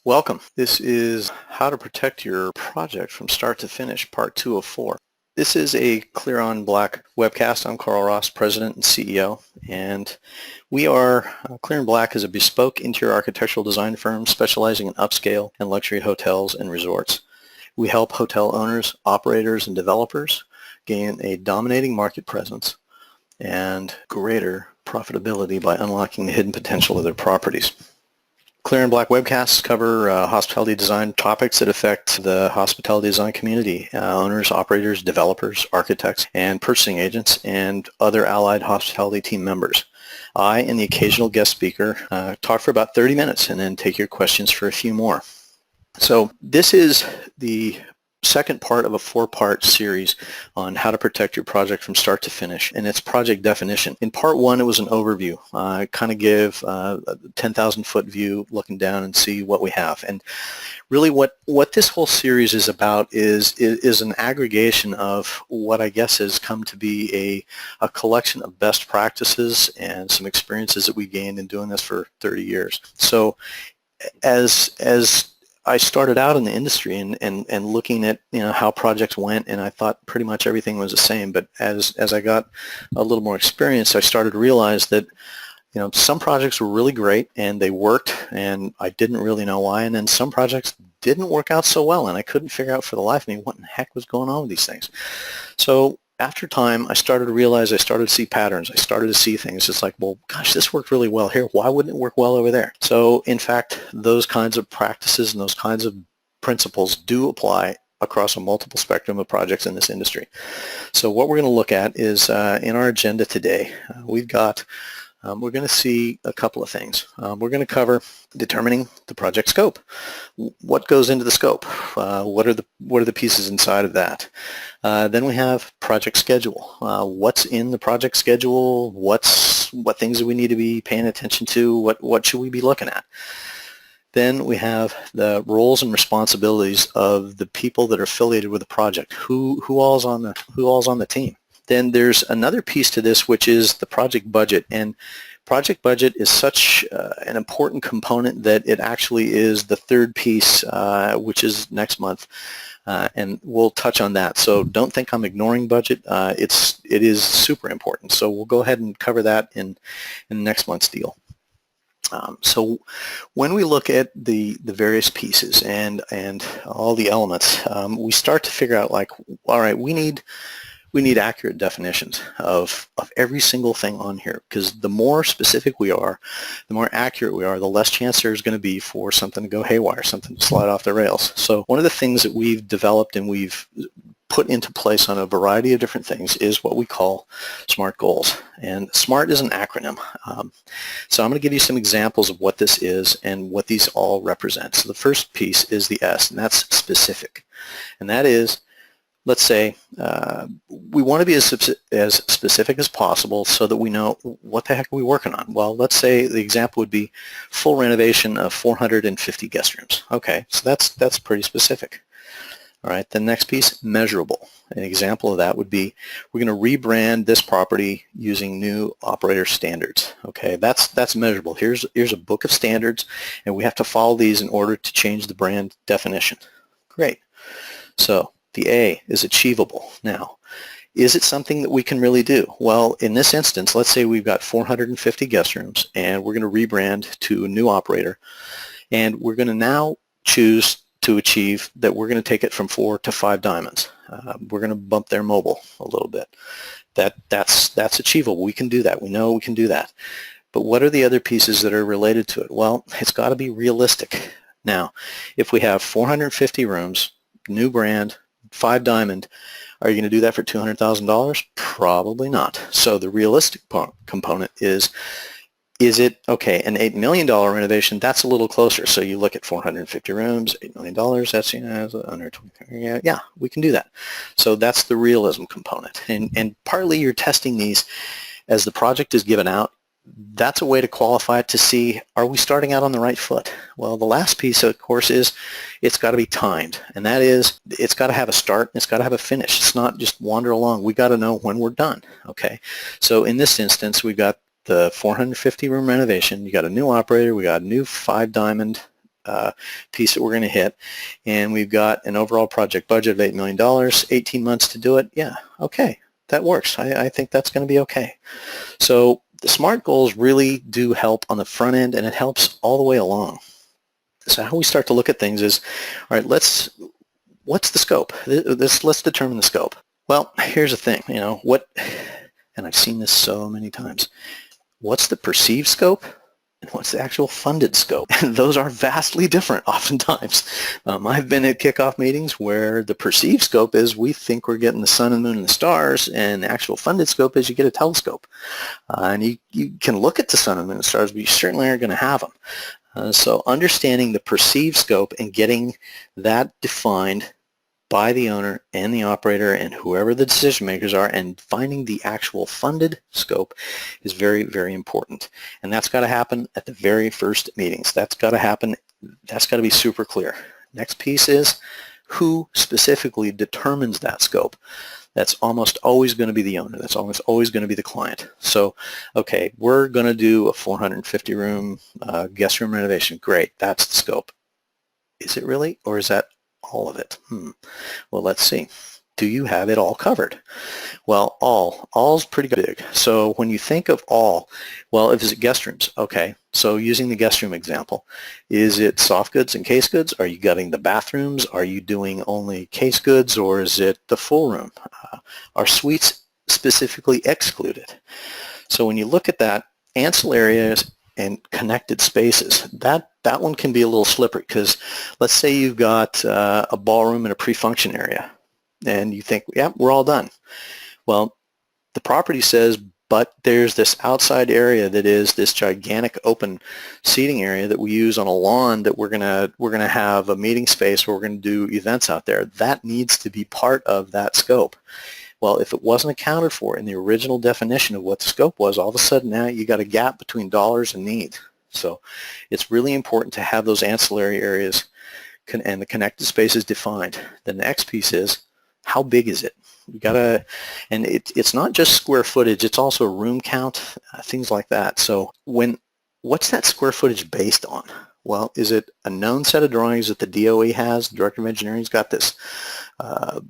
Welcome. This is How to Protect Your Project from Start to Finish, Part 2 of 4. This is a Clear on Black webcast. I'm Carl Ross, President and CEO, and Clear on Black is a bespoke interior architectural design firm specializing in upscale and luxury hotels and resorts. We help hotel owners, operators, and developers gain a dominating market presence and greater profitability by unlocking the hidden potential of their properties. Clear and Black webcasts cover hospitality design topics that affect the hospitality design community, owners, operators, developers, architects, and purchasing agents, and other allied hospitality team members. I and the occasional guest speaker talk for about 30 minutes and then take your questions for a few more. So this is the second part of a 4-part series on how to protect your project from start to finish, and it's project definition. In part 1, it was an overview. I kind of give a 10,000-foot view looking down and see what we have. And really what this whole series is about is an aggregation of what I guess has come to be a collection of best practices and some experiences that we gained in doing this for 30 years. So as I started out in the industry and looking at how projects went, and I thought pretty much everything was the same. But as I got a little more experience, I started to realize that some projects were really great and they worked, and I didn't really know why. And then some projects didn't work out so well, and I couldn't figure out for the life of me what in the heck was going on with these things. So after time, I started to realize, I started to see patterns. I started to see things. It's like, well, gosh, this worked really well here. Why wouldn't it work well over there? So in fact, those kinds of practices and those kinds of principles do apply across a multiple spectrum of projects in this industry. So what we're going to look at is in our agenda today, we're going to see a couple of things. We're going to cover determining the project scope. What goes into the scope? What are the pieces inside of that? Then we have project schedule. What's in the project schedule? What things do we need to be paying attention to? What should we be looking at? Then we have the roles and responsibilities of the people that are affiliated with the project. Who all's on the team? Then there's another piece to this, which is the project budget. And project budget is such an important component that it actually is the third piece, which is next month. And we'll touch on that. So don't think I'm ignoring budget. It is super important. So we'll go ahead and cover that in next month's deal. So when we look at the various pieces and all the elements, we start to figure out, like, all right, we need accurate definitions of every single thing on here, because the more specific we are, the more accurate we are, the less chance there's going to be for something to go haywire, something to slide off the rails. So one of the things that we've developed and we've put into place on a variety of different things is what we call SMART goals. And SMART is an acronym. So I'm going to give you some examples of what this is and what these all represent. So the first piece is the S, and that's specific. And that is, let's say we want to be as specific as possible so that we know what the heck are we working on. Well, let's say the example would be full renovation of 450 guest rooms. Okay, so that's pretty specific. All right, the next piece, measurable. An example of that would be, we're going to rebrand this property using new operator standards. Okay, that's measurable. Here's a book of standards, and we have to follow these in order to change the brand definition. Great. So the A is achievable. Now, is it something that we can really do? Well, in this instance, let's say we've got 450 guest rooms, and we're going to rebrand to a new operator, and we're going to now choose to achieve that we're going to take it from 4 to 5 diamonds. We're going to bump their mobile a little bit. That's achievable. We can do that. We know we can do that. But what are the other pieces that are related to it? Well, it's got to be realistic. Now, if we have 450 rooms, new brand, 5 diamond, are you going to do that for $200,000? Probably not. So the realistic component is it, okay, an $8 million renovation, that's a little closer. So you look at 450 rooms, $8 million, that's under 20, yeah, we can do that. So that's the realism component. And partly you're testing these as the project is given out. That's a way to qualify it to see, are we starting out on the right foot? Well, the last piece, of course, is it's got to be timed. And that is, it's got to have a start, and it's got to have a finish. It's not just wander along. We got to know when we're done, okay? So in this instance, we've got the 450 room renovation. You got a new operator. We got a new 5 diamond piece that we're going to hit, and we've got an overall project budget of $8 million, 18 months to do it. Yeah, okay, that works. I think that's going to be okay. So the SMART goals really do help on the front end, and it helps all the way along. So how we start to look at things is, all right, what's the scope? Let's determine the scope. Well, here's the thing, and I've seen this so many times. What's the perceived scope? And what's the actual funded scope? And those are vastly different oftentimes. I've been at kickoff meetings where the perceived scope is we think we're getting the sun and moon and the stars, and the actual funded scope is you get a telescope. And you can look at the sun and moon and stars, but you certainly aren't going to have them. So understanding the perceived scope and getting that defined by the owner and the operator and whoever the decision makers are, and finding the actual funded scope is very, very important. And that's got to happen at the very first meetings. That's got to happen. That's got to be super clear. Next piece is who specifically determines that scope. That's almost always going to be the owner. That's almost always going to be the client. So, okay, we're going to do a 450 room guest room renovation. Great, that's the scope. Is it really, or is that all of it? Well, let's see. Do you have it all covered? Well, all's pretty big. So when you think of all, well, if it's guest rooms, okay. So using the guest room example, is it soft goods and case goods? Are you gutting the bathrooms? Are you doing only case goods, or is it the full room? Are suites specifically excluded? So when you look at that, ancillary areas and connected spaces, that one can be a little slippery, because let's say you've got a ballroom and a pre-function area, and you think, yeah, we're all done. Well, the property says, but there's this outside area that is this gigantic open seating area that we use on a lawn that we're gonna have a meeting space where we're gonna do events out there. That needs to be part of that scope. Well, if it wasn't accounted for in the original definition of what the scope was, all of a sudden now you got a gap between dollars and need. So it's really important to have those ancillary areas and the connected spaces defined. The next piece is, how big is it? You gotta, and it's not just square footage, it's also room count, things like that. So what's that square footage based on? Well, is it a known set of drawings that the DOE has? The Director of Engineering's got this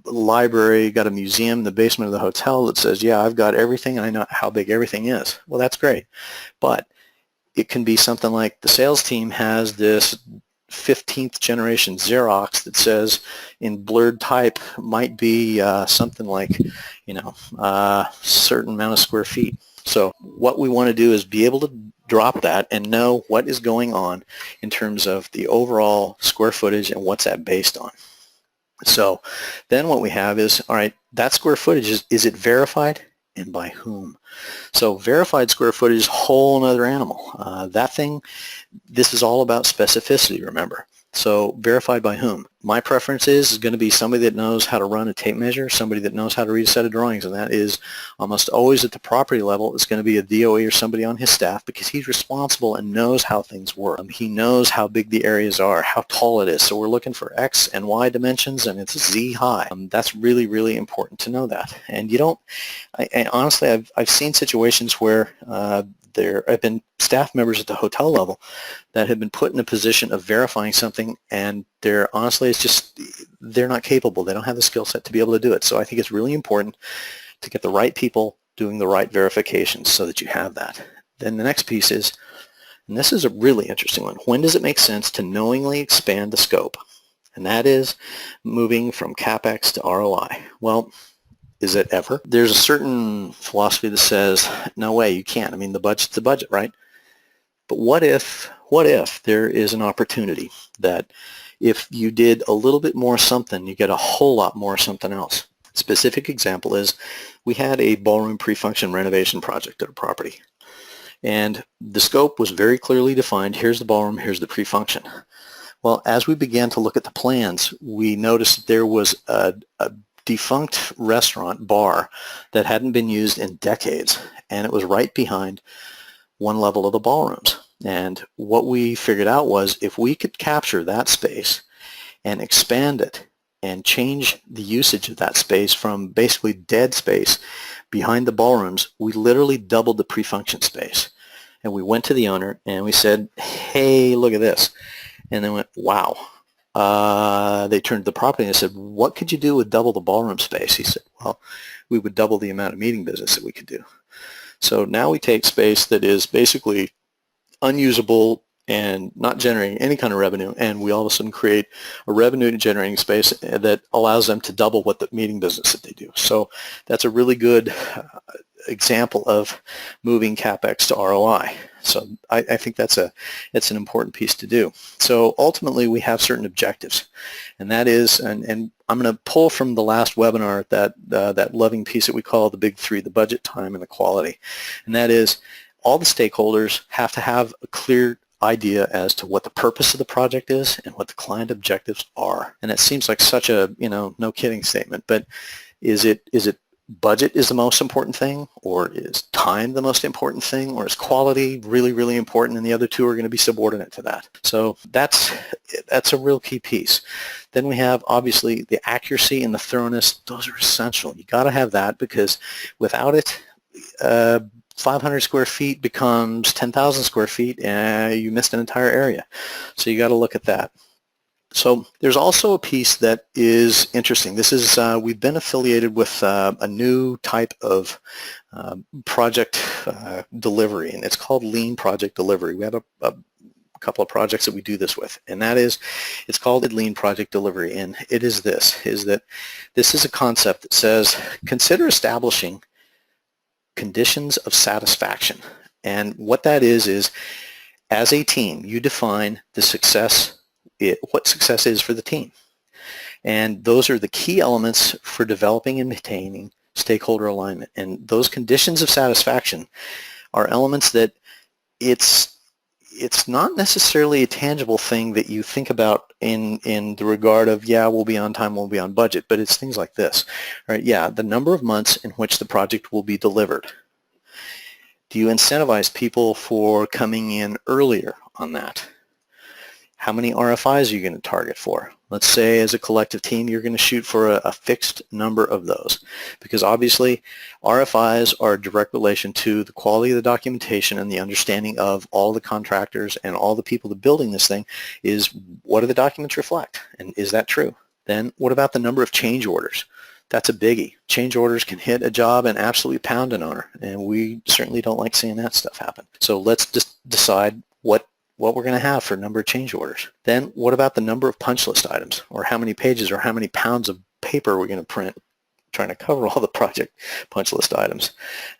library, got a museum in the basement of the hotel that says, yeah, I've got everything and I know how big everything is. Well, that's great. But it can be something like the sales team has this 15th generation Xerox that says in blurred type might be something like, certain amount of square feet. So what we want to do is be able to drop that and know what is going on in terms of the overall square footage and what's that based on. So then what we have is, all right, that square footage, is it verified, and by whom? So verified square footage is a whole other animal. This is all about specificity, remember. So verified by whom? My preference is going to be somebody that knows how to run a tape measure, somebody that knows how to read a set of drawings, and that is almost always at the property level. It's going to be a DOE or somebody on his staff, because he's responsible and knows how things work. He knows how big the areas are, how tall it is. So we're looking for X and Y dimensions, and it's Z high. That's really, really important to know that. And you don't, honestly, I've seen situations where there have been staff members at the hotel level that have been put in a position of verifying something, and they're not capable. They don't have the skill set to be able to do it. So I think it's really important to get the right people doing the right verifications so that you have that. Then the next piece is, and this is a really interesting one, when does it make sense to knowingly expand the scope? And that is moving from CapEx to ROI. Well, is it ever? There's a certain philosophy that says, no way, you can't. I mean, the budget's the budget, right? But what if there is an opportunity that if you did a little bit more something, you get a whole lot more something else? Specific example is, we had a ballroom pre-function renovation project at a property. And the scope was very clearly defined. Here's the ballroom, here's the pre-function. Well, as we began to look at the plans, we noticed there was a defunct restaurant bar that hadn't been used in decades, and it was right behind one level of the ballrooms. And what we figured out was, if we could capture that space and expand it and change the usage of that space from basically dead space behind the ballrooms, we literally doubled the pre-function space. And we went to the owner and we said, hey, look at this. And they went, wow. They turned to the property and said, what could you do with double the ballroom space? He said, well, we would double the amount of meeting business that we could do. So now we take space that is basically unusable and not generating any kind of revenue, and we all of a sudden create a revenue generating space that allows them to double what the meeting business that they do. So that's a really good example of moving CapEx to ROI. So I think it's an important piece to do. So ultimately we have certain objectives, and that is, and I'm going to pull from the last webinar that loving piece that we call the big three: the budget, time, and the quality. And that is, all the stakeholders have to have a clear idea as to what the purpose of the project is and what the client objectives are. And it seems like such a, no kidding statement, but is it budget is the most important thing, or is time the most important thing, or is quality really, really important, and the other two are going to be subordinate to that? So that's a real key piece. Then we have, obviously, the accuracy and the thoroughness. Those are essential. You got to have that, because without it, 500 square feet becomes 10,000 square feet, and you missed an entire area. So you got to look at that. So there's also a piece that is interesting. This is, we've been affiliated with a new type of project delivery, and it's called Lean Project Delivery. We have a couple of projects that we do this with, and that is, it's called Lean Project Delivery, and it is this is a concept that says, consider establishing conditions of satisfaction. And what that is as a team, you define the success, what success is for the team. And those are the key elements for developing and maintaining stakeholder alignment. And those conditions of satisfaction are elements that it's not necessarily a tangible thing that you think about in the regard of, yeah, we'll be on time, we'll be on budget, but it's things like this, right? Yeah, the number of months in which the project will be delivered. Do you incentivize people for coming in earlier on that? How many RFIs are you going to target for? Let's say as a collective team, you're going to shoot for a fixed number of those, because obviously RFIs are a direct relation to the quality of the documentation and the understanding of all the contractors and all the people that are building this thing. Is what do the documents reflect, and is that true? Then what about the number of change orders? That's a biggie. Change orders can hit a job and absolutely pound an owner, and we certainly don't like seeing that stuff happen. So let's just decide what we're going to have for number of change orders. Then what about the number of punch list items, or how many pages or how many pounds of paper we're going to print trying to cover all the project punch list items.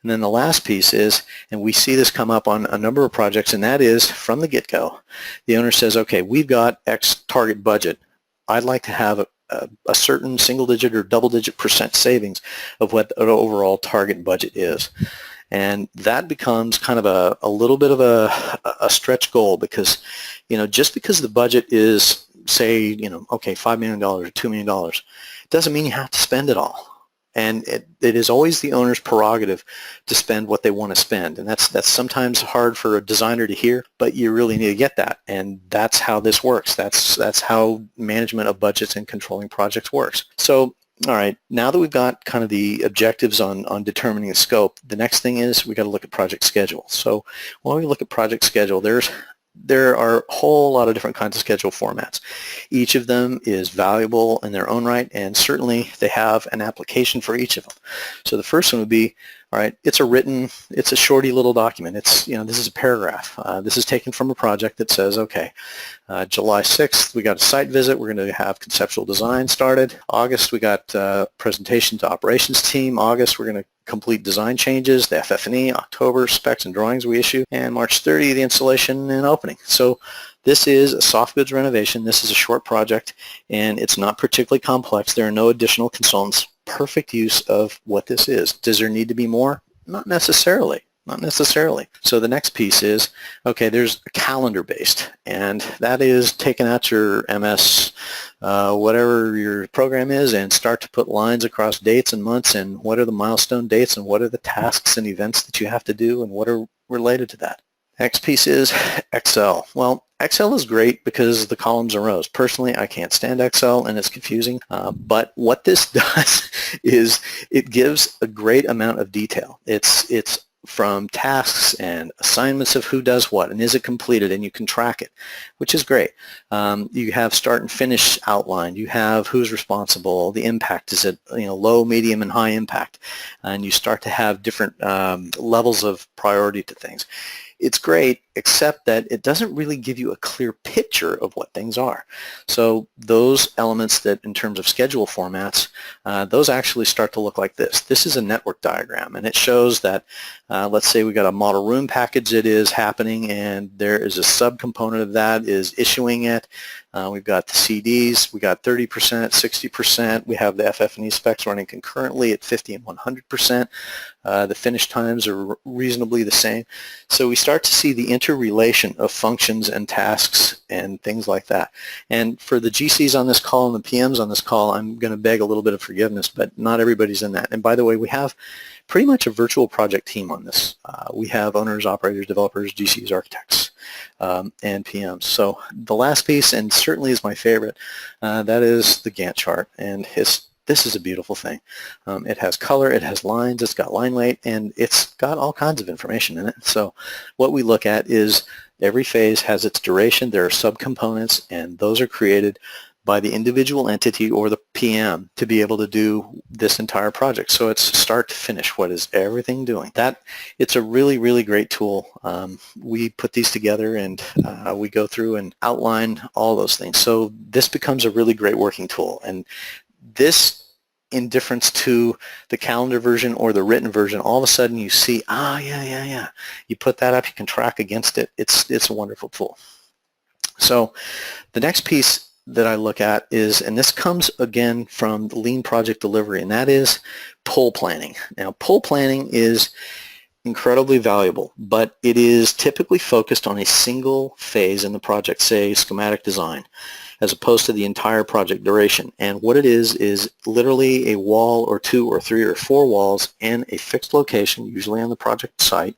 And then the last piece is, and we see this come up on a number of projects, and that is from the get-go, the owner says, okay, we've got X target budget. I'd like to have a certain single-digit or double-digit % savings of what the overall target budget is. And that becomes kind of a little bit of a stretch goal, because, just because the budget is, say, okay, $5 million or $2 million, doesn't mean you have to spend it all. And it is always the owner's prerogative to spend what they want to spend. And that's sometimes hard for a designer to hear, but you really need to get that. And that's how this works. That's how management of budgets and controlling projects works. So, all right, now that we've got kind of the objectives on determining the scope, the next thing is we got to look at project schedule. So when we look at project schedule, there are a whole lot of different kinds of schedule formats. Each of them is valuable in their own right, and certainly they have an application for each of them. So the first one would be, all right, it's a shorty little document. It's, this is a paragraph. This is taken from a project that says, okay, July 6th, we got a site visit. We're going to have conceptual design started. August, we got presentation to operations team. August, we're going to complete design changes, the FF&E. October, specs and drawings we issue. And March 30, the installation and opening. So this is a soft goods renovation. This is a short project, and it's not particularly complex. There are no additional consultants. Perfect use of what this is. Does there need to be more? Not necessarily. Not necessarily. So the next piece is, okay, there's a calendar based, and that is taking out your MS, whatever your program is, and start to put lines across dates and months, and what are the milestone dates, and what are the tasks and events that you have to do, and what are related to that. Next piece is Excel. Well, Excel is great because the columns and rows. Personally, I can't stand Excel, and it's confusing. But what this does is it gives a great amount of detail. It's from tasks and assignments of who does what and is it completed, and you can track it, which is great. You have start and finish outlined. You have who's responsible, the impact, is it low, medium, and high impact, and you start to have different levels of priority to things. It's great, except that it doesn't really give you a clear picture of what things are. So those elements that, in terms of schedule formats, those actually start to look like this. This is a network diagram, and it shows that, let's say we got a model room package that is happening, and there is a subcomponent of that is issuing it. We've got the CDs, we got 30%, 60%. We have the FF&E specs running concurrently at 50 and 100%. The finish times are reasonably the same. So we start to see the interrelation of functions and tasks and things like that. And for the GCs on this call and the PMs on this call, I'm going to beg a little bit of forgiveness, but not everybody's in that. And by the way, we have pretty much a virtual project team on this. We have owners, operators, developers, GCs, architects, and PMs. So the last piece, and certainly is my favorite, that is the Gantt chart. And this is a beautiful thing. It has color, it has lines, it's got line weight, and it's got all kinds of information in it. So what we look at is every phase has its duration. There are subcomponents, and those are created by the individual entity or the PM to be able to do this entire project. So it's start to finish. What is everything doing? It's a really, really great tool. We put these together, and we go through and outline all those things. So this becomes a really great working tool. And this, in difference to the calendar version or the written version, all of a sudden you see, yeah. You put that up, you can track against it. It's a wonderful tool. So the next piece that I look at is, and this comes again from the lean project delivery, and that is pull planning. Now, pull planning is incredibly valuable, but it is typically focused on a single phase in the project, say schematic design, as opposed to the entire project duration. And what it is literally a wall or two or three or four walls in a fixed location, usually on the project site,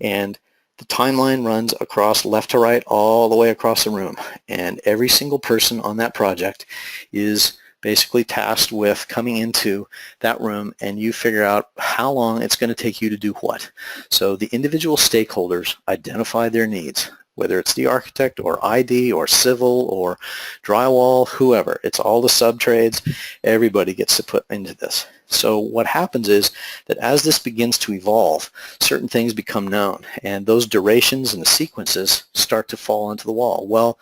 and the timeline runs across left to right all the way across the room, and every single person on that project is basically tasked with coming into that room, and you figure out how long it's going to take you to do what. So the individual stakeholders identify their needs, whether it's the architect or ID or civil or drywall, whoever. It's all the sub-trades. Everybody gets to put into this. So what happens is that as this begins to evolve, certain things become known, and those durations and the sequences start to fall into the wall. Well,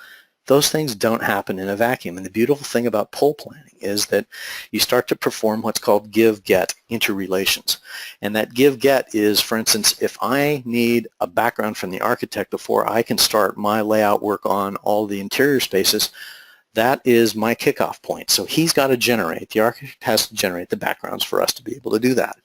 those things don't happen in a vacuum. And the beautiful thing about pull planning is that you start to perform what's called give-get interrelations. And that give-get is, for instance, if I need a background from the architect before I can start my layout work on all the interior spaces, that is my kickoff point. So he's got to generate, the architect has to generate the backgrounds for us to be able to do that.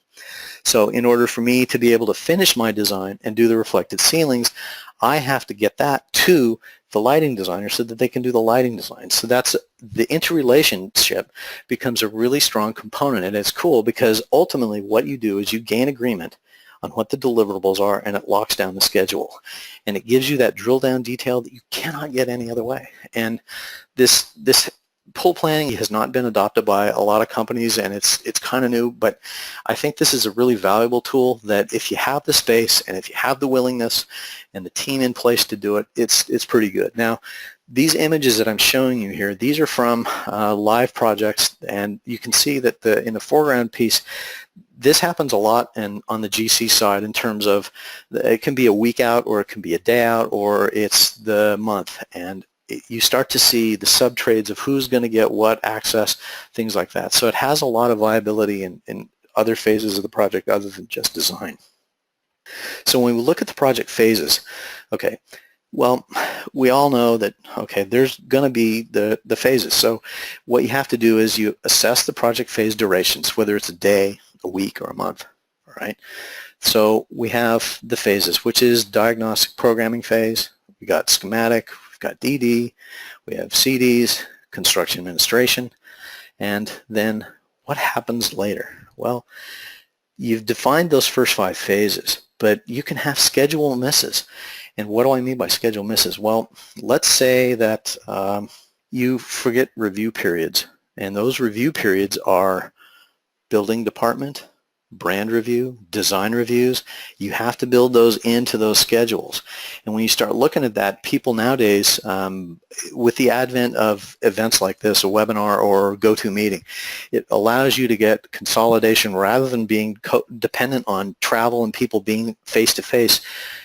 So in order for me to be able to finish my design and do the reflected ceilings, I have to get that to the lighting designer so that they can do the lighting design. So that's the interrelationship becomes a really strong component, and it's cool because ultimately what you do is you gain agreement on what the deliverables are, and it locks down the schedule. And it gives you that drill down detail that you cannot get any other way. And this pull planning has not been adopted by a lot of companies, and it's kind of new, but I think this is a really valuable tool that if you have the space and if you have the willingness and the team in place to do it, it's pretty good. Now, these images that I'm showing you here, these are from live projects, and you can see that in the foreground piece, this happens a lot on the GC side in terms of it can be a week out, or it can be a day out, or it's the month, and you start to see the sub-trades of who's going to get what access, things like that. So it has a lot of viability in other phases of the project other than just design. So when we look at the project phases, okay, well, we all know that, okay, there's going to be the phases. So what you have to do is you assess the project phase durations, whether it's a day, a week, or a month, all right? So we have the phases, which is diagnostic programming phase. We got schematic, we've got DD, we have CDs, construction administration, and then what happens later? Well, you've defined those first 5 phases, but you can have schedule misses. And what do I mean by schedule misses? Well, let's say that you forget review periods, and those review periods are building department, brand review, design reviews. You have to build those into those schedules. And when you start looking at that, people nowadays, with the advent of events like this, a webinar or GoToMeeting, it allows you to get consolidation rather than being dependent on travel and people being face-to-face.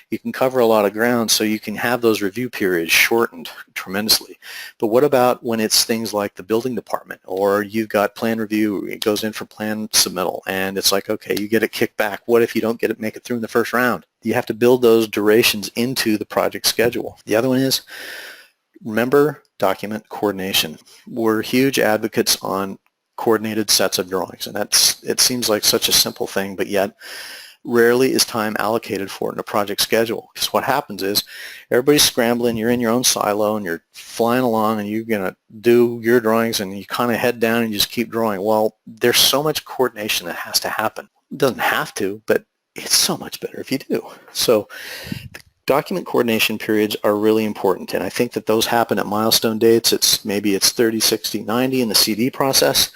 You can cover a lot of ground, so you can have those review periods shortened tremendously. But what about when it's things like the building department, or you've got plan review, it goes in for plan submittal, and it's like, okay, you get it kicked back. What if you don't make it through in the first round? You have to build those durations into the project schedule. The other one is, remember, document coordination. We're huge advocates on coordinated sets of drawings, and it seems like such a simple thing, but yet rarely is time allocated for it in a project schedule. Because what happens is everybody's scrambling, you're in your own silo and you're flying along and you're going to do your drawings and you kind of head down and you just keep drawing. Well, there's so much coordination that has to happen. It doesn't have to, but it's so much better if you do. So document coordination periods are really important, and I think that those happen at milestone dates. Maybe it's 30, 60, 90 in the CD process.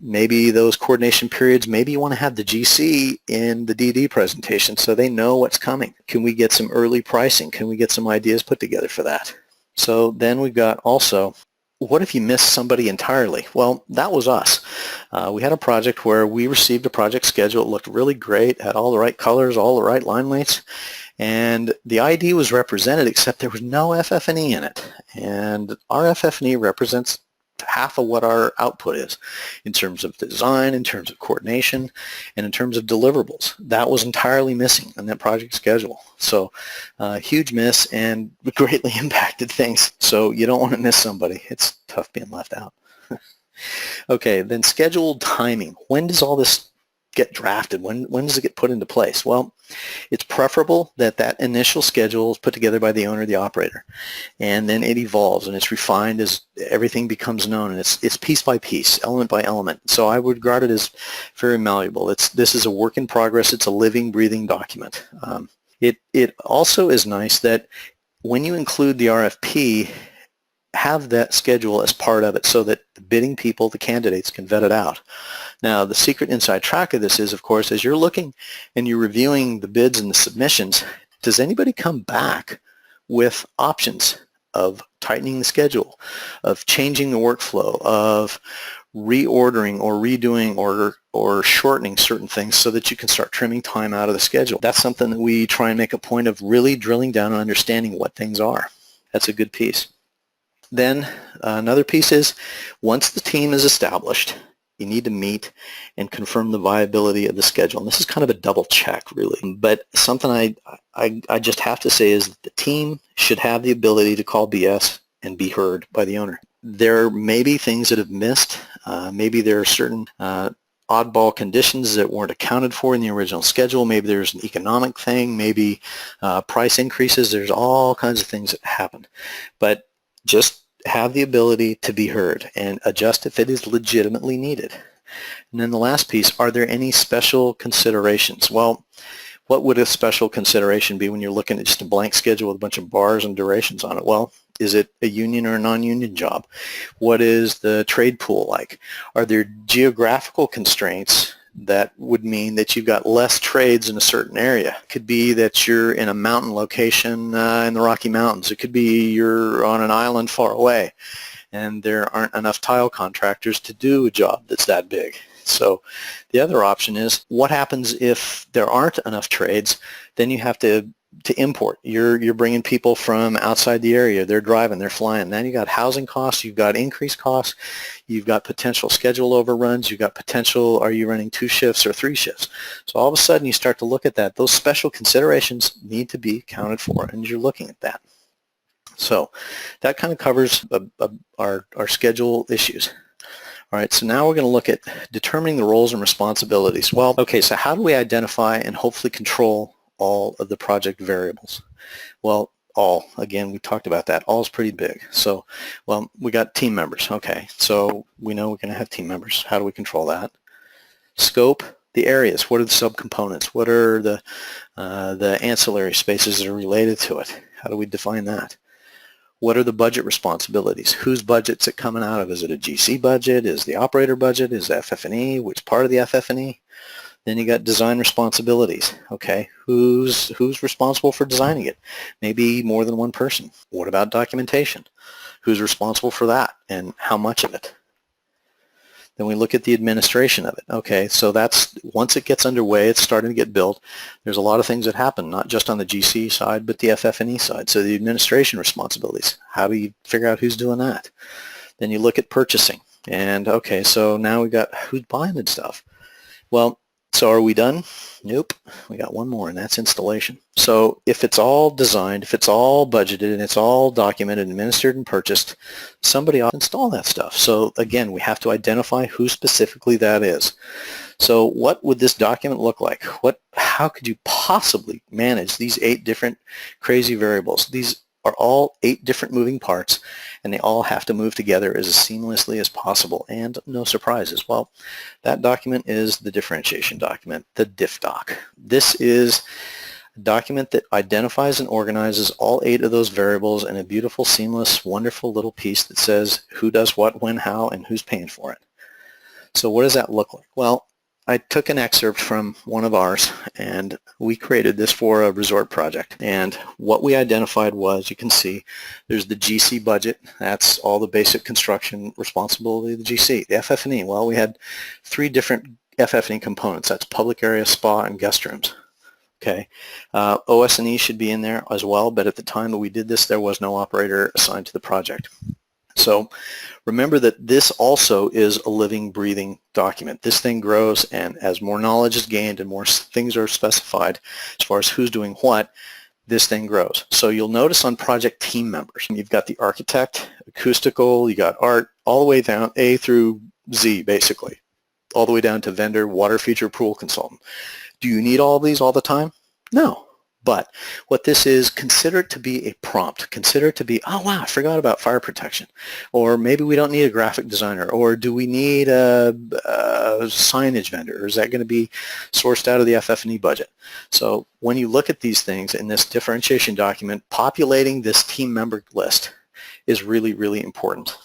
Maybe those coordination periods, maybe you want to have the GC in the DD presentation so they know what's coming. Can we get some early pricing? Can we get some ideas put together for that? So then we've got also, what if you missed somebody entirely? Well, that was us. We had a project where we received a project schedule. It looked really great, had all the right colors, all the right line weights, and the ID was represented, except there was no FF&E in it. And our FF&E represents half of what our output is in terms of design, in terms of coordination, and in terms of deliverables. That was entirely missing in that project schedule. So huge miss and greatly impacted things. So you don't want to miss somebody. It's tough being left out. Okay, then scheduled timing. When does all this get drafted? When does it get put into place? Well, it's preferable that that initial schedule is put together by the owner, the operator, and then it evolves and it's refined as everything becomes known, and it's piece by piece, element by element. So I would regard it as very malleable. This is a work in progress. It's a living, breathing document. It also is nice that when you include the RFP, have that schedule as part of it so that the bidding people, the candidates, can vet it out. Now, the secret inside track of this is, of course, as you're looking and you're reviewing the bids and the submissions, does anybody come back with options of tightening the schedule, of changing the workflow, of reordering or redoing or shortening certain things so that you can start trimming time out of the schedule? That's something that we try and make a point of really drilling down and understanding what things are. That's a good piece. Then another piece is, once the team is established, you need to meet and confirm the viability of the schedule. And this is kind of a double check, really. But something I just have to say is that the team should have the ability to call BS and be heard by the owner. There may be things that have missed. Maybe there are certain oddball conditions that weren't accounted for in the original schedule. Maybe there's an economic thing. Maybe price increases. There's all kinds of things that happen. But just have the ability to be heard and adjust if it is legitimately needed. And then the last piece, are there any special considerations? Well, what would a special consideration be when you're looking at just a blank schedule with a bunch of bars and durations on it? Well, is it a union or a non-union job? What is the trade pool like? Are there geographical constraints that would mean that you've got less trades in a certain area? It could be that you're in a mountain location in the Rocky Mountains. It could be you're on an island far away and there aren't enough tile contractors to do a job that's that big. So the other option is, what happens if there aren't enough trades? Then you have to import. You're bringing people from outside the area. They're driving, they're flying. Then you got housing costs, you've got increased costs, you've got potential schedule overruns, you've got potential, are you running 2 shifts or 3 shifts? So all of a sudden you start to look at that. Those special considerations need to be accounted for, and you're looking at that. So that kind of covers our schedule issues. All right, so now we're going to look at determining the roles and responsibilities. Well, okay, so how do we identify and hopefully control all of the project variables? Well, all, again, we talked about that. All is pretty big. So, well, we got team members. Okay, so we know we're going to have team members. How do we control that? Scope, the areas. What are the subcomponents? What are the ancillary spaces that are related to it? How do we define that? What are the budget responsibilities? Whose budget's it coming out of? Is it a GC budget? Is the operator budget? Is it FF&E? Which part of the FF&E? Then you got design responsibilities. Okay, who's responsible for designing it? Maybe more than one person. What about documentation? Who's responsible for that and how much of it? Then we look at the administration of it. Okay, so that's, once it gets underway, it's starting to get built, there's a lot of things that happen, not just on the GC side, but the FF&E side. So the administration responsibilities, how do you figure out who's doing that? Then you look at purchasing. And okay, so now we got who's buying the stuff. Well, so are we done? Nope. We got one more, and that's installation. So if it's all designed, if it's all budgeted, and it's all documented, administered, and purchased, somebody ought to install that stuff. So again, we have to identify who specifically that is. So what would this document look like? How could you possibly manage these 8 different crazy variables? These are all 8 different moving parts, and they all have to move together as seamlessly as possible, and no surprises. Well, that document is the differentiation document, the diff doc. This is a document that identifies and organizes all 8 of those variables in a beautiful, seamless, wonderful little piece that says who does what, when, how, and who's paying for it. So what does that look like? Well, I took an excerpt from one of ours, and we created this for a resort project. And what we identified was, you can see, there's the GC budget. That's all the basic construction responsibility of the GC. The FF&E, well, we had 3 different FF&E components. That's public area, spa, and guest rooms. Okay, OS&E should be in there as well, but at the time that we did this, there was no operator assigned to the project. So remember that this also is a living, breathing document. This thing grows, and as more knowledge is gained and more things are specified as far as who's doing what, this thing grows. So you'll notice on project team members, you've got the architect, acoustical, you got art, all the way down, A through Z basically, all the way down to vendor, water feature, pool consultant. Do you need all of these all the time? No. But what this is, consider it to be a prompt. Consider it to be, oh wow, I forgot about fire protection. Or maybe we don't need a graphic designer. Or do we need a signage vendor? Or is that going to be sourced out of the FF&E budget? So when you look at these things in this differentiation document, populating this team member list is really, really important.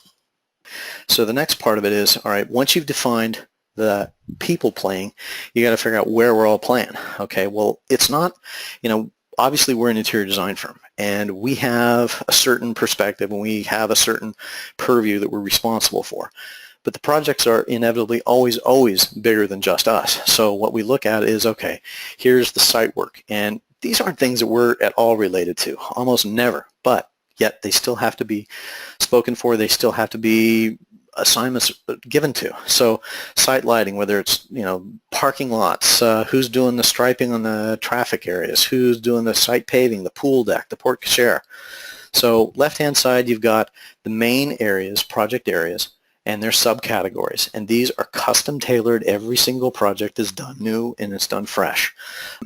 So the next part of it is, all right, once you've defined the people playing, you got to figure out where we're all playing. Okay, well, it's not, obviously we're an interior design firm, and we have a certain perspective, and we have a certain purview that we're responsible for. But the projects are inevitably always bigger than just us. So what we look at is, okay, here's the site work, and these aren't things that we're at all related to, almost never, but yet they still have to be spoken for, they still have to be assignments given to. So site lighting, whether it's parking lots, who's doing the striping on the traffic areas, who's doing the site paving, the pool deck, the porte cochere. So left hand side you've got the main areas, project areas, and their subcategories, and these are custom tailored. Every single project is done new and it's done fresh,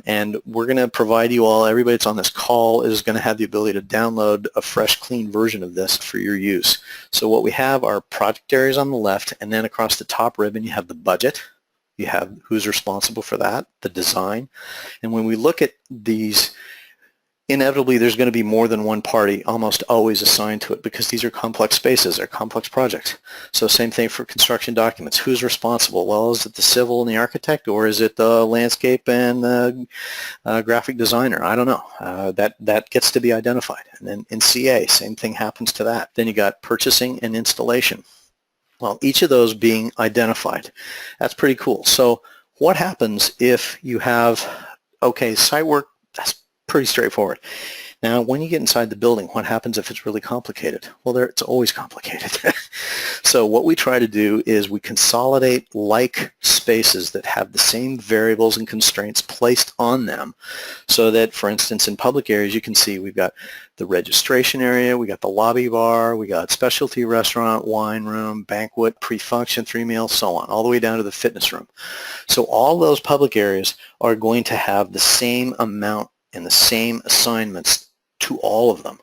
and we're going to provide you all, everybody that's on this call is going to have the ability to download a fresh, clean version of this for your use. So what we have are project areas on the left, and then across the top ribbon you have the budget, you have who's responsible for that, the design, and when we look at these, inevitably there's going to be more than one party almost always assigned to it, because these are complex spaces, they're complex projects. So same thing for construction documents. Who's responsible? Well, is it the civil and the architect, or is it the landscape and the graphic designer? I don't know. That gets to be identified. And then in CA, same thing happens to that. Then you got purchasing and installation. Well, each of those being identified. That's pretty cool. So what happens if you have, okay, site work, that's pretty straightforward. Now, when you get inside the building, what happens if it's really complicated? Well, it's always complicated. So what we try to do is we consolidate like spaces that have the same variables and constraints placed on them, so that, for instance, in public areas, you can see we've got the registration area, we got the lobby bar, we got specialty restaurant, wine room, banquet, pre-function, 3 meals, so on, all the way down to the fitness room. So all those public areas are going to have the same amount and the same assignments to all of them.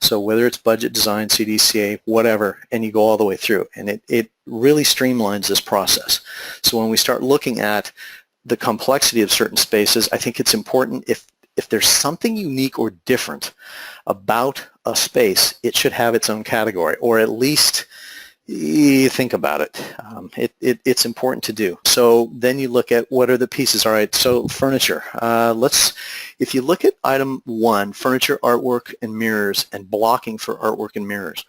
So whether it's budget, design, CDCA, whatever, and you go all the way through, and it really streamlines this process. So when we start looking at the complexity of certain spaces, I think it's important, if there's something unique or different about a space, it should have its own category, or at least You think about it. It's important to do. So then you look at what are the pieces. All right, so furniture. If you look at item 1, furniture, artwork, and mirrors, and blocking for artwork and mirrors.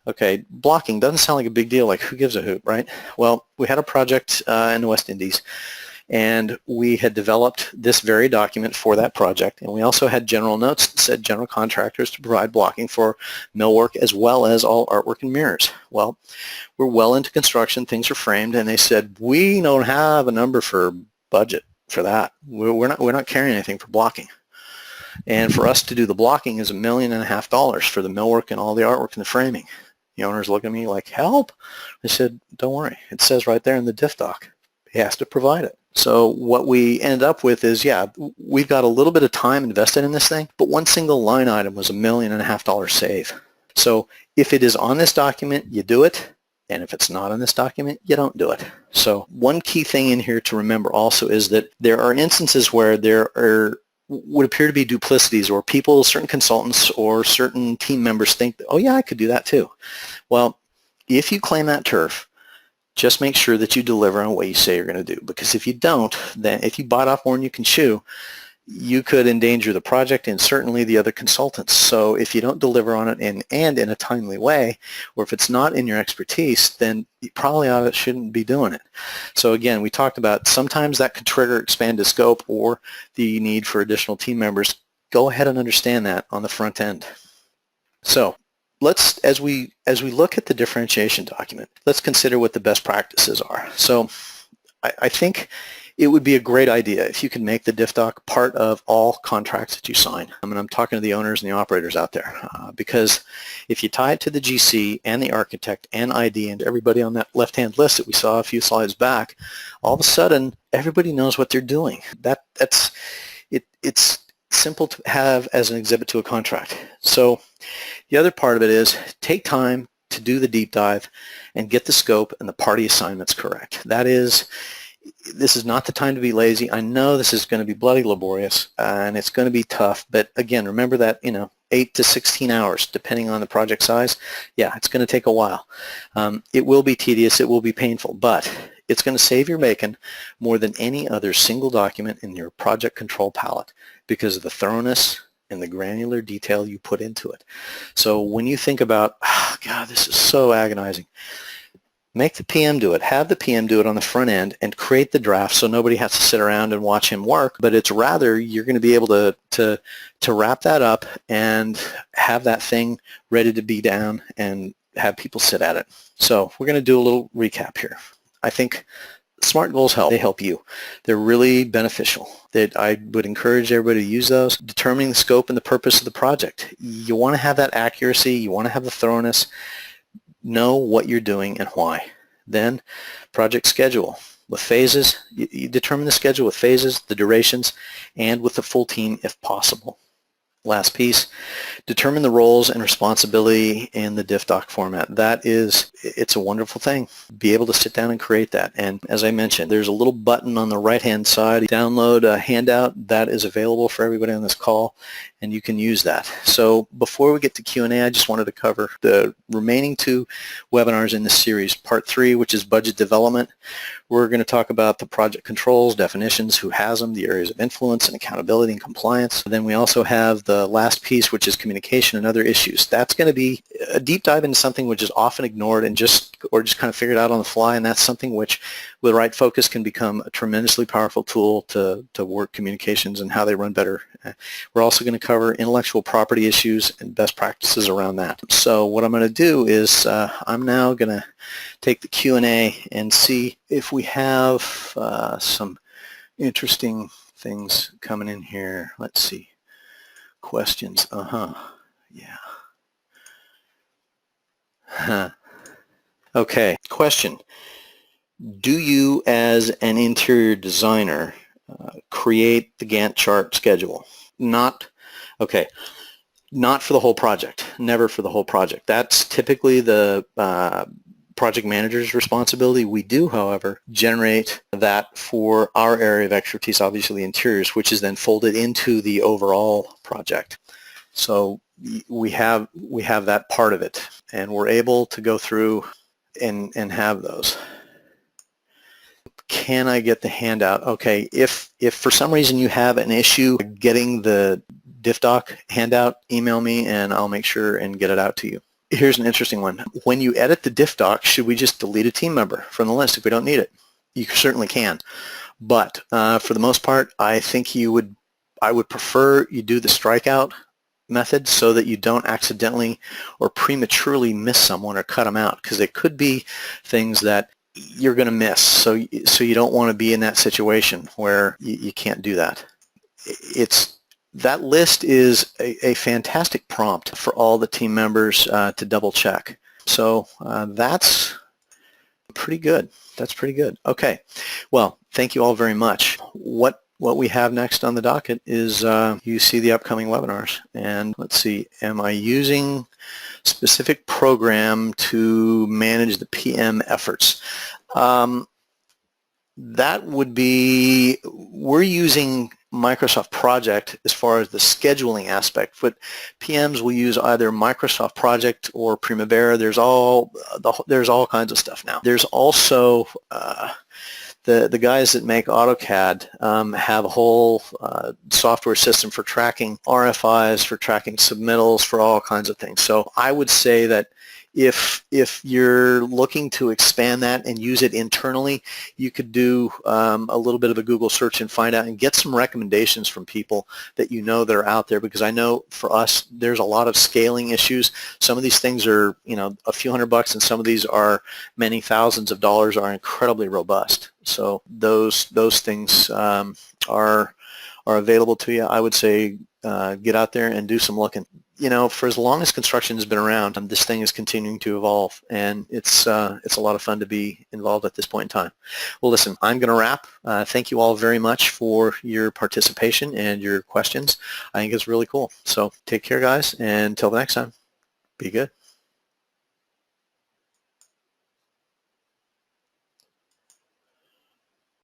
Okay, blocking doesn't sound like a big deal, like who gives a hoot, right? Well, we had a project in the West Indies, and we had developed this very document for that project, and we also had general notes that said general contractors to provide blocking for millwork as well as all artwork and mirrors. Well, we're well into construction, things are framed, and they said, we don't have a number for budget for that. We're not carrying anything for blocking. And for us to do the blocking is $1.5 million for the millwork and all the artwork and the framing. The owners look at me like, help? I said, don't worry. It says right there in the diff doc. He has to provide it. So what we ended up with is, yeah, we've got a little bit of time invested in this thing, but one single line item was $1.5 million save. So if it is on this document, you do it. And if it's not on this document, you don't do it. So one key thing in here to remember also is that there are instances where there would appear to be duplicities, or people, certain consultants or certain team members think, oh yeah, I could do that too. Well, if you claim that turf, just make sure that you deliver on what you say you're going to do, because if you don't, then if you bite off more than you can chew, you could endanger the project and certainly the other consultants. So if you don't deliver on it and in a timely way, or if it's not in your expertise, then you probably shouldn't be doing it. So again, we talked about sometimes that could trigger expanded scope or the need for additional team members. Go ahead and understand that on the front end. So let's, as we look at the differentiation document, let's consider what the best practices are. So I think it would be a great idea if you could make the diff doc part of all contracts that you sign. I mean, I'm talking to the owners and the operators out there, because if you tie it to the GC and the architect and ID and everybody on that left-hand list that we saw a few slides back, all of a sudden everybody knows what they're doing. It's simple to have as an exhibit to a contract. So the other part of it is take time to do the deep dive and get the scope and the party assignments correct. This is not the time to be lazy. I know this is going to be bloody laborious and it's going to be tough, but again, remember that, 8 to 16 hours, depending on the project size. Yeah, it's going to take a while. It will be tedious, it will be painful, but it's going to save your bacon more than any other single document in your project control palette because of the thoroughness and the granular detail you put into it. So when you think about, oh, God, this is so agonizing, make the PM do it. Have the PM do it on the front end and create the draft so nobody has to sit around and watch him work, but it's rather you're going to be able to wrap that up and have that thing ready to be down and have people sit at it. So we're going to do a little recap here. I think SMART goals help. They help you. They're really beneficial. I would encourage everybody to use those. Determining the scope and the purpose of the project. You want to have that accuracy. You want to have the thoroughness. Know what you're doing and why. Then project schedule with phases. You determine the schedule with phases, the durations, and with the full team if possible. Last piece, determine the roles and responsibility in the diff doc format. It's a wonderful thing. Be able to sit down and create that. And as I mentioned, there's a little button on the right-hand side. Download a handout that is available for everybody on this call, and you can use that. So before we get to Q&A, I just wanted to cover the remaining 2 webinars in this series. Part 3, which is budget development. We're going to talk about the project controls, definitions, who has them, the areas of influence and accountability and compliance. Then we also have the last piece, which is communication and other issues. That's going to be a deep dive into something which is often ignored and just kind of figured out on the fly, and that's something which, with the right focus, can become a tremendously powerful tool to work communications and how they run better. We're also going to cover intellectual property issues and best practices around that. So what I'm going to do is I'm now going to take the Q&A and see if we have some interesting things coming in here. Let's see. Questions. Yeah. Okay. Question. Do you, as an interior designer, create the Gantt chart schedule? Not for the whole project. Never for the whole project. That's typically the project manager's responsibility. We do, however, generate that for our area of expertise, obviously interiors, which is then folded into the overall project. So we have that part of it, and we're able to go through and have those. Can I get the handout? Okay, if for some reason you have an issue getting the DiffDoc handout, email me and I'll make sure and get it out to you. Here's an interesting one. When you edit the DiffDoc, should we just delete a team member from the list if we don't need it? You certainly can, but for the most part, I think I would prefer you do the strikeout method so that you don't accidentally or prematurely miss someone or cut them out, because they could be things that you're going to miss. So you don't want to be in that situation where you can't do that. That list is a fantastic prompt for all the team members to double check. So that's pretty good. That's pretty good. Okay. Well, thank you all very much. What we have next on the docket is you see the upcoming webinars. And let's see, am I using specific program to manage the PM efforts? That would be, we're using Microsoft Project as far as the scheduling aspect, but PMs will use either Microsoft Project or Primavera. There's all kinds of stuff now. There's also the guys that make AutoCAD have a whole software system for tracking RFIs, for tracking submittals, for all kinds of things. So I would say that if you're looking to expand that and use it internally, you could do a little bit of a Google search and find out and get some recommendations from people that you know that are out there, because I know for us there's a lot of scaling issues. Some of these things are, you know, a few $100, and some of these are many thousands of dollars, are incredibly robust. So those things are available to you. I would say get out there and do some looking. You know, for as long as construction has been around, this thing is continuing to evolve, and it's a lot of fun to be involved at this point in time. Well, listen, I'm going to wrap. Thank you all very much for your participation and your questions. I think it's really cool. So take care, guys, and until the next time, be good.